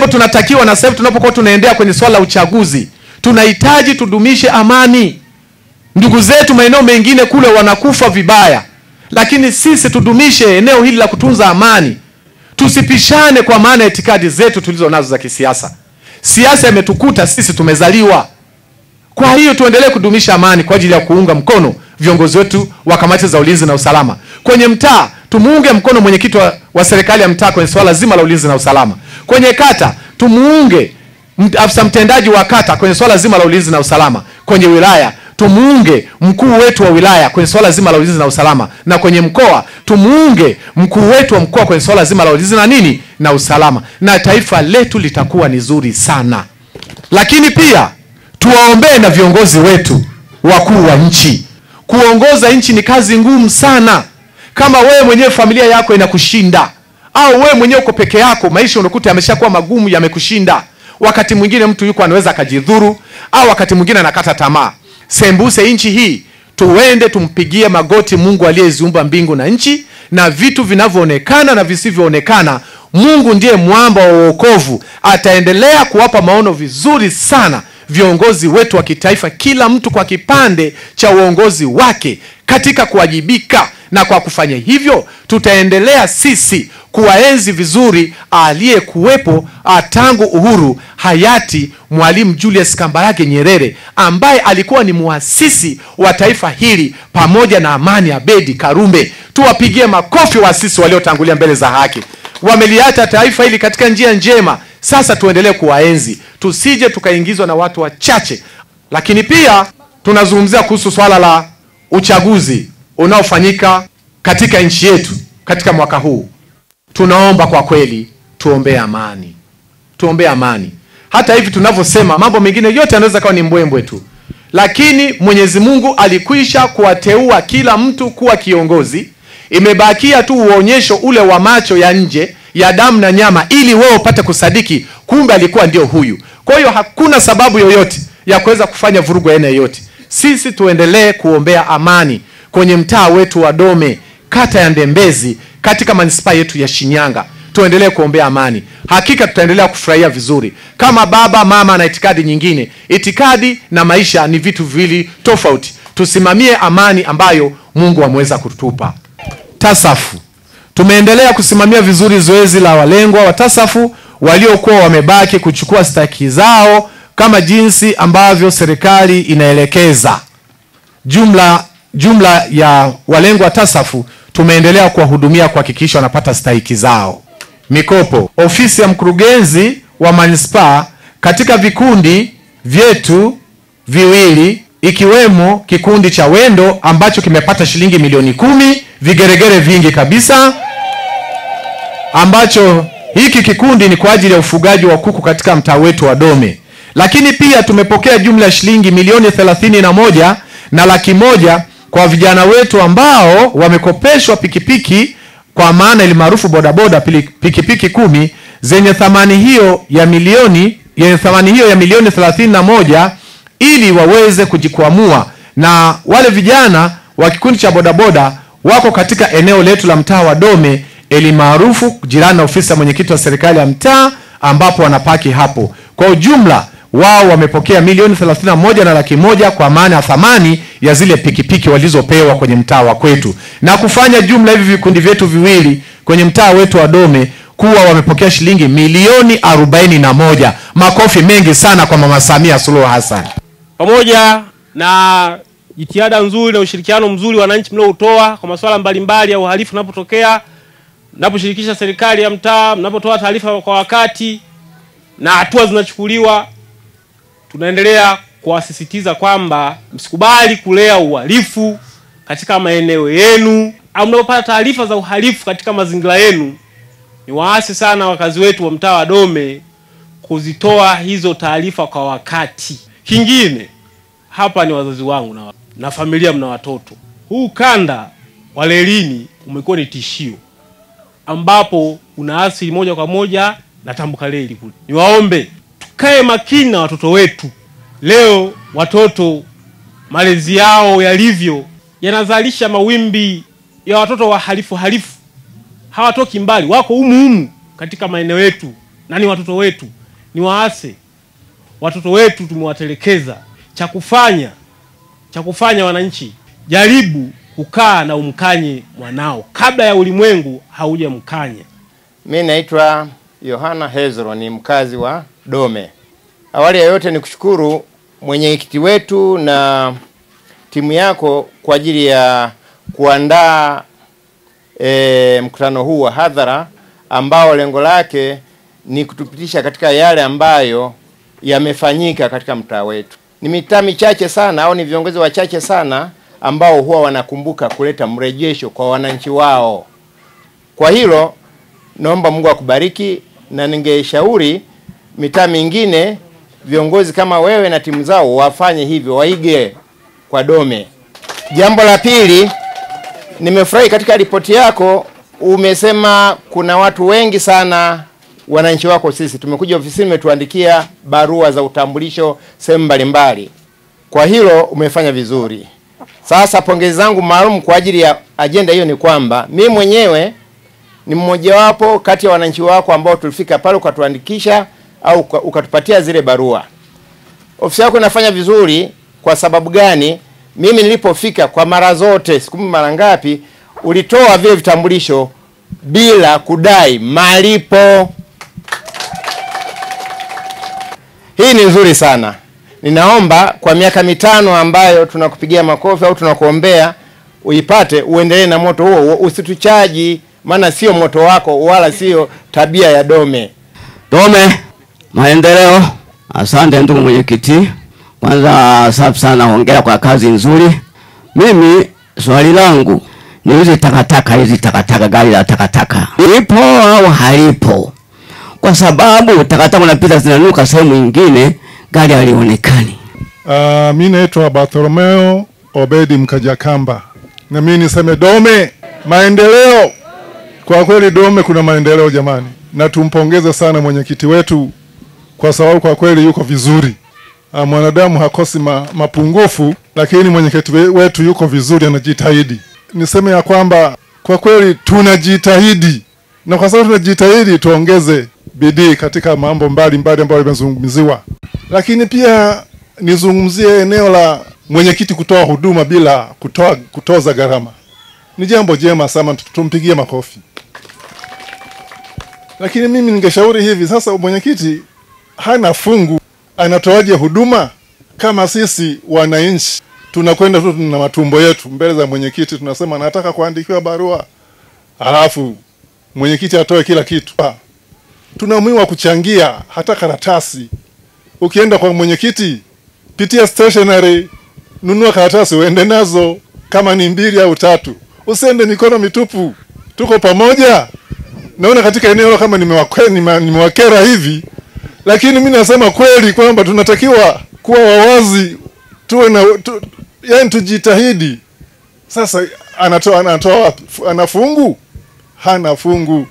jambo tunatakiwa, na sasa tunapokuwa tunaendea kwenye swala la uchaguzi, tunahitaji tudumishe amani. Ndugu zetu maeneo mengine kule wanakufa vibaya, lakini sisi tudumishe eneo hili la kutunza amani. Tusipishane kwa maana itikadi zetu tulizo nazo za kisiasa. Siasa imetukuta sisi, tumezaliwa. Kwa hiyo tuendelee kudumisha amani kwa ajili ya kuunga mkono viongozi wetu wa kamati za ulinzi na usalama. Kwenye mtaa tumuunge mkono mwenyekiti wa serikali ya mtaa kwenye swala zima la ulinzi na usalama. Kwenye kata tumuunge afisa mtendaji wa kata kwenye swala zima la ulinzi na usalama. Kwenye wilaya tumuunge mkuu wetu wa wilaya kwenye swala zima la ulinzi na usalama, na kwenye mkoa tumuunge mkuu wetu wa mkoa kwenye swala zima la ulinzi na usalama, na taifa letu litakuwa ni zuri sana. Lakini pia tuwaombee na viongozi wetu wakuu wa nchi. Kuongoza nchi ni kazi ngumu sana. Kama wewe mwenyewe familia yako inakushinda, au wewe mwenyewe uko peke yako, maisha unakuta yameshakuwa magumu, yamekushinda. Wakati mwingine mtu yuko anaweza akajidhuru, au wakati mwingine anakata tamaa. Sembuse nchi hii, tuende tumpigie magoti Mungu aliyeziumba mbingu na nchi na vitu vinavyoonekana na visivyoonekana. Mungu ndiye mwamba wa wokovu. Ataendelea kuwapa maono vizuri sana viongozi wetu wa kitaifa, kila mtu kwa kipande cha uongozi wake katika kuwajibika, na kwa kufanya hivyo tutaendelea sisi kuwaenzi vizuri aliyekuwepo tangu uhuru, hayati Mwalimu Julius Kambarage Nyerere, ambaye alikuwa ni muasisi wa taifa hili, pamoja na Amani Abedi Karume. Tuwapigie makofi waasisi waliotangulia mbele za haki. Wameliacha taifa hili katika njia njema. Sasa tuendelee kuwaenzi, tusije tukaingizwa na watu wachache. Lakini pia tunazungumzia kuhusu swala la uchaguzi unaofanyika katika nchi yetu katika mwaka huu. Tunaomba kwa kweli tuombee amani. Tuombee amani. Hata hivi tunavyosema, mambo mengine yote yanaweza kuwa ni mbwembwe tu, lakini Mwenyezi Mungu alikwisha kuwateua kila mtu kuwa kiongozi. Imebakia tu uonyesho ule wa macho ya nje ya damu na nyama, ili wewe upate kusadiki kumbe alikuwa ndio huyu. Kwa hiyo hakuna sababu yoyote ya kuweza kufanya vurugu aina yoyote. Sisi tuendelee kuombea amani kwenye mtaa wetu wa Dome, kata ya Ndembezi, katika manispaa yetu ya Shinyanga. Tuendelee kuombea amani. Hakika tutaendelea kufurahia vizuri. Kama baba mama na itikadi nyingine, itikadi na maisha ni vitu viwili tofauti. Tusimamie amani ambayo Mungu ameweza kutupa. TASAF, tumeendelea kusimamia vizuri zoezi la walengwa wa TASAF waliokuwa wamebaki kuchukua staki zao kama jinsi ambavyo serikali inaelekeza. Jumla ya walengwa wa TASAF tumeendelea kuwahudumia kuhakikisha wanapata stahiki zao. Mikopo, ofisi ya mkurugenzi wa manispaa katika vikundi vyetu viwili, ikiwemo kikundi cha Wendo ambacho kimepata shilingi milioni 10, vigeregere vingi kabisa, ambacho hiki kikundi ni kwa ajili ya ufugaji wa kuku katika mtaa wetu wa Dome. Lakini pia tumepokea jumla ya shilingi milioni 31 na laki moja kwa vijana wetu ambao wamekopeshwa pikipiki, kwa maana ile maarufu bodaboda, pikipiki 10 zenye thamani hiyo ya milioni 31, ili waweze kujikwamua. Na wale vijana wa kikundi cha bodaboda wako katika eneo letu la mtaa wa Dome, eli maarufu jirani na ofisi ya mwenyekiti wa serikali ya mtaa, ambapo wanapaki hapo. Kwa ujumla wao wamepokea milioni 31 na laki moja kwa maana ya thamani ya zile pikipiki walizopewa kwenye mtaa wa kwetu, na kufanya jumla hivi vikundi vyetu viwili kwenye mtaa wetu wa Dome kuwa wamepokea shilingi milioni 41. Makofi mengi sana kwa Mama Samia Suluhu Hassan. Pamoja na jitihada nzuri na ushirikiano mzuri wananchi mnaotoa kwa masuala mbalimbali ya uhalifu unapotokea, mnaposhirikisha serikali ya mtaa, mnapotoa taarifa kwa wakati na hatua zinachukuliwa, tunaendelea kuwasisitiza kwamba msikubali kulea uhalifu katika maeneo yenu. Au mnapopata taarifa za uhalifu katika mazingira yenu, ni waasi sana wakazi wetu wa mtaa wa Dome kuzitoa hizo taarifa kwa wakati. Kingine, hapa ni wazazi wangu na familia, mna watoto. Huu kanda wa Lelini umekuwa ni tishio ambapo unaasili moja kwa moja na Tambukareli kule. Niwaombe tukae makini na watoto wetu. Leo watoto malezi yao yalivyo yanazalisha mawimbi ya watoto wahalifu. Hawatoki mbali, wako humu katika maeneo yetu na ni watoto wetu. Ni waase watoto wetu tumewatelekeza. Cha kufanya wananchi, jaribu kukaa na umkanye mwanao kabla ya ulimwengu haujamkanya. Mimi naitwa Yohana Hezro, ni mkazi wa Dome. Awali ya yote nikushukuru mwenyekiti wetu na timu yako kwa ajili ya kuandaa mkutano huu wa hadhara ambao lengo lake ni kutupitisha katika yale ambayo yamefanyika katika mtaa wetu. Ni mitaa michache sana au ni viongozi wachache sana ambao huwa wanakumbuka kuleta mrejesho kwa wananchi wao. Kwa hilo naomba Mungu akubariki, na ningeshauri mitaa mingine viongozi kama wewe na timu zao wafanye hivyo, waige kwa Dome. Jambo la pili, nimefurahi katika ripoti yako umesema kuna watu wengi sana wananchi wako sisi tumekuja ofisini umetuandikia barua za utambulisho sehemu mbalimbali. Kwa hilo umefanya vizuri. Sasa pongezi zangu maalum kwa ajili ya agenda hiyo ni kwamba mimi mwenyewe ni mmoja wapo kati ya wananchi wako ambao tulifika pale ukatuandikisha au ukatupatia zile barua. Ofisi yako inafanya vizuri. Kwa sababu gani? Mimi nilipofika kwa mara zote, sikumbuki mara ngapi, ulitoa vile vitambulisho bila kudai malipo. Hii ni nzuri sana. Ninaomba kwa miaka 5 ambayo tunakupigia makofi au tunakuombea uipate, uendelee na moto huo, usituchaji, maana sio moto wako wala sio tabia ya Dome. Dome maendeleo. Asante ndugu mwenyekiti. Kwanza safi sana, hongera kwa kazi nzuri. Mimi swali langu ni hizi takataka, gari la takataka lipo au halipo? Kwa sababu takataka unapita zinanuka sehemu nyingine, gari halionekani. Mimi naitwa Bartolomeo Obedi Mkajakamba. Na mimi niseme Dome maendeleo. Kwa kweli Dome kuna maendeleo jamani. Na tumpongeze sana mwenyekiti wetu kwa sababu kwa kweli yuko vizuri. Mwanadamu hakosi mapungufu, lakini mwenyekiti wetu yuko vizuri, anajitahidi. Niseme ya kwamba kwa kweli tunajitahidi, na kwa sababu tunajitahidi tuongeze bidii katika mambo mbalimbali ambayo yamezungumziwa. Lakini pia nizungumzie eneo la mwenyekiti kutoa huduma bila kutoza gharama. Ni jambo jema sana, tumpigie makofi. Lakini mimi ningeshauri hivi sasa, mwenyekiti hana fungu, anatoaje huduma? Kama sisi wananchi tunakwenda tu na matumbo yetu mbele za mwenyekiti, tunasema nataka kuandikiwa barua, alafu mwenyekiti atoe kila kitu. Tunaamua kuchangia hata karatasi. Ukienda kwa mwenyekiti, pitia stationery, nunua karatasi uende nazo, kama ni 2 au 3. Usiende mikono mitupu. Tuko pamoja. Naona katika eneo kama nimewakera hivi, lakini mimi nasema kweli kwamba tunatakiwa kuwa wawazi, tuwe na yani tujitahidi. Sasa anatoa anafungu? Hana fungu.